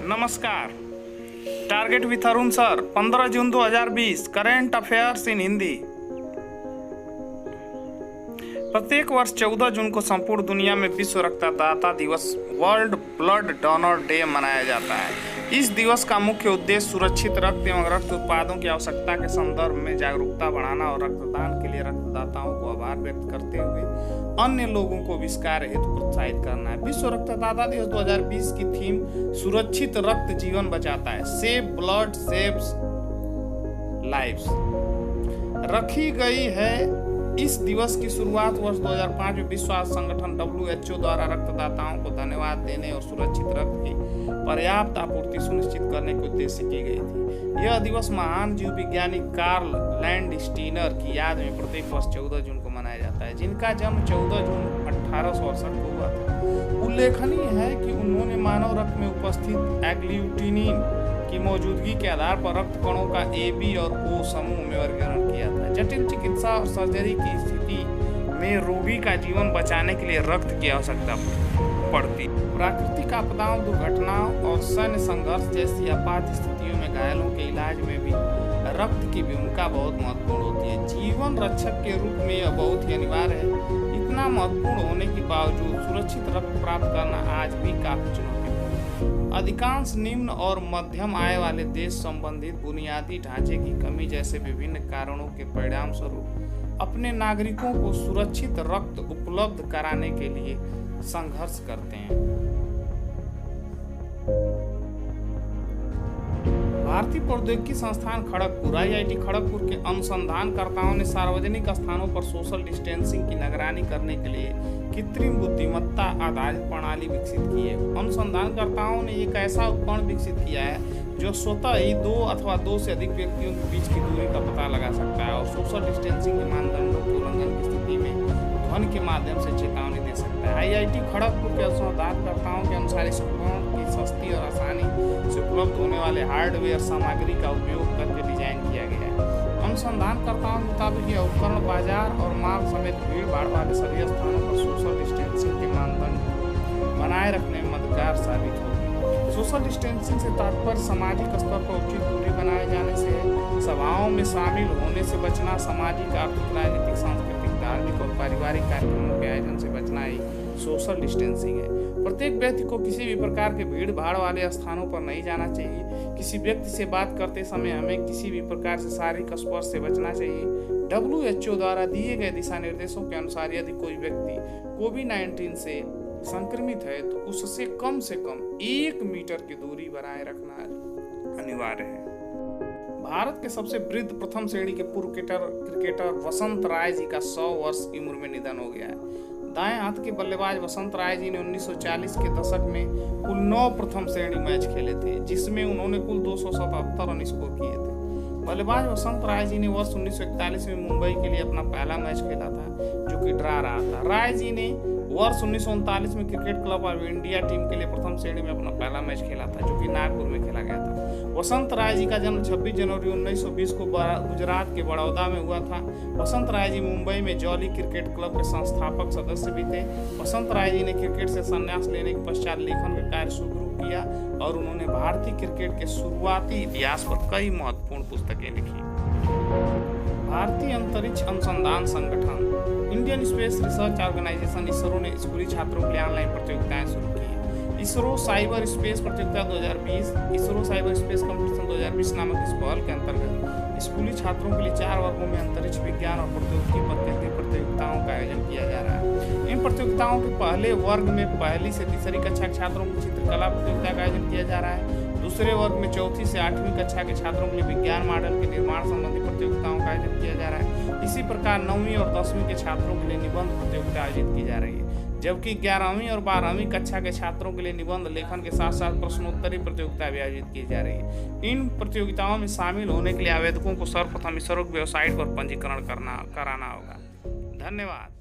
नमस्कार। Target with Arun sir, 15 June 2020। Current affairs in Hindi. प्रत्येक वर्ष 14 जून को संपूर्ण दुनिया में विश्व रक्तदाता दिवस वर्ल्ड ब्लड डोनर डे मनाया जाता है। इस दिवस का मुख्य उद्देश्य सुरक्षित रक्त एवं रक्त उत्पादों की आवश्यकता के संदर्भ में जागरूकता बढ़ाना और रक्तदान के लिए रक्तदाताओं को आभार व्यक्त करते हुए अन्य लोगों को भी इस कार्य हेतु प्रोत्साहित करना है। विश्व रक्तदाता दिवस 2020 की थीम सुरक्षित रक्त जीवन बचाता है, सेव ब्लड सेव्स लाइव्स रखी गई है। इस दिवस की शुरुआत वर्ष 2005 में विश्व स्वास्थ्य संगठन WHO द्वारा रक्तदाताओं को धन्यवाद देने और सुरक्षित रक्त की पर्याप्त आपूर्ति सुनिश्चित करने के उद्देश्य से की गई थी। यह दिवस महान जीव विज्ञानी कार्ल लैंडस्टीनर की याद में प्रत्येक वर्ष 14 जून को मनाया जाता है, जिनका जन्म 14 जून 1868 को हुआ था। उल्लेखनीय है कि उन्होंने मानव रक्त में उपस्थित एग्लूटिनिन की मौजूदगी के आधार पर रक्त कणों का AB और O समूह में वर्गीकरण किया था। जटिल चिकित्सा और सर्जरी की स्थिति में रोगी का जीवन बचाने के लिए रक्त की आवश्यकता पड़ती। प्राकृतिक आपदाओं, दुर्घटनाओं और सैन्य संघर्ष जैसी आपात स्थितियों में घायलों के इलाज में भी रक्त की भूमिका बहुत महत्वपूर्ण होती है। जीवन रक्षक के रूप में यह बहुत ही अनिवार्य है। इतना महत्वपूर्ण होने के बावजूद सुरक्षित रक्त प्राप्त करना आज भी काफी चुनौतीपूर्ण। अधिकांश निम्न और मध्यम आय वाले देश संबंधित बुनियादी ढांचे की कमी जैसे विभिन्न कारणों के परिणाम स्वरूप अपने नागरिकों को सुरक्षित रक्त उपलब्ध कराने के लिए संघर्ष करते हैं। भारतीय प्रौद्योगिकी संस्थान खड़गपुर IIT खड़गपुर के अनुसंधानकर्ताओं ने सार्वजनिक स्थानों पर सोशल डिस्टेंसिंग की निगरानी करने के लिए कृत्रिम बुद्धिमत्ता आधारित प्रणाली विकसित की है। अनुसंधानकर्ताओं ने एक ऐसा उपकरण विकसित किया है जो स्वतः ही 2 अथवा 2 से अधिक व्यक्तियों के बीच की दूरी का पता लगा सकता है और सोशल डिस्टेंसिंग के मानदंडों के उल्लंघन की स्थिति में ध्वनि के माध्यम से चेतावनी दे सकता है। IIT खड़गपुर के अनुसंधानकर्ताओं के अनुसार इस उपकरण की सस्ती और आसानी से उपलब्ध होने वाले हार्डवेयर सामग्री का उपयोग करके डिजाइन किया गया है। अनुसंधानकर्ताओं के मुताबिक यह उपकरण बाजार और माल समेत भीड़ भाड़ वाले सभी स्थानों पर सोशल डिस्टेंसिंग के मानदंड बनाए रखने में मददगार साबित होगी। सोशल डिस्टेंसिंग से तात्पर्य सामाजिक स्तर पर उचित दूरी बनाए जाने से, सभाओं में शामिल होने से बचना, सामाजिक, आर्थिक, राजनीतिक, सांस्कृतिक, धार्मिक और पारिवारिक कार्यक्रमों के आयोजन से बचना ही सोशल डिस्टेंसिंग है। प्रत्येक व्यक्ति को किसी भी प्रकार के भीड़ भाड़ वाले स्थानों पर नहीं जाना चाहिए। किसी व्यक्ति से बात करते समय हमें किसी भी प्रकार से शारीरिक स्पर्श से बचना चाहिए। WHO द्वारा दिए गए दिशा निर्देशों के अनुसार यदि कोई व्यक्ति COVID-19 से संक्रमित है तो उससे कम 1 मीटर की दूरी बनाए रखना अनिवार्य है। भारत के सबसे वृद्ध प्रथम श्रेणी के पूर्व क्रिकेटर वसंत राय जी का 100 वर्ष की उम्र में निधन हो गया है। दाएं हाथ के बल्लेबाज वसंत राय जी ने 1940 के दशक में कुल 9 प्रथम श्रेणी मैच खेले थे, जिसमें उन्होंने कुल 277 रन स्कोर किए थे। बल्लेबाज वसंत राय जी ने वर्ष 1941 में मुंबई के लिए अपना पहला मैच खेला था, जो कि ड्रा रहा था। राय जी ने वर्ष 1939 में cricket club of India team के लिए प्रथम श्रेणी में अपना पहला मैच खेला था, जो कि नागपुर में खेला गया था। वसंत राय जी का जन्म 26 जनवरी 1920 को गुजरात के बड़ौदा में हुआ था। वसंत राय जी मुंबई में जॉली क्रिकेट क्लब के संस्थापक सदस्य भी थे। वसंत राय जी ने क्रिकेट से संन्यास लेने के पश्चात लेखन का कार्य शुरू किया और उन्होंने भारतीय क्रिकेट के शुरुआती इतिहास पर कई महत्वपूर्ण पुस्तकें लिखी। भारतीय अंतरिक्ष अनुसंधान संगठन Indian Space Research Organisation ISRO ने स्कूली छात्रों के लिए ऑनलाइन प्रतियोगिताएं शुरू की है। इसरो साइबर स्पेस प्रतियोगिता 2020, इसरो साइबर स्पेस कॉम्पिटिशन 2020 नामक इस पहल के अंतर्गत स्कूली छात्रों के लिए 4 वर्गों में अंतरिक्ष विज्ञान और प्रौद्योगिकी पर केंद्रित प्रतियोगिताओं का आयोजन किया जा रहा है। इन प्रतियोगिताओं के पहले वर्ग में 1ली से 3री कक्षा के छात्रों की चित्रकला प्रतियोगिता का आयोजन किया जा रहा है। दूसरे वर्ग में 4थी से 8वीं कक्षा के छात्रों के लिए विज्ञान मॉडल के निर्माण संबंधी प्रतियोगिताओं का आयोजन किया जा रहा है। इसी प्रकार 9वीं और 10वीं के छात्रों के लिए निबंध प्रतियोगिता आयोजित की जा रही है, जबकि 11वीं और 12वीं कक्षा के छात्रों के लिए निबंध लेखन के साथ साथ प्रश्नोत्तरी प्रतियोगिता भी आयोजित की जा रही है। इन प्रतियोगिताओं में शामिल होने के लिए आवेदकों को सर्वप्रथम इसरो की वेबसाइट पर पंजीकरण कराना होगा। धन्यवाद।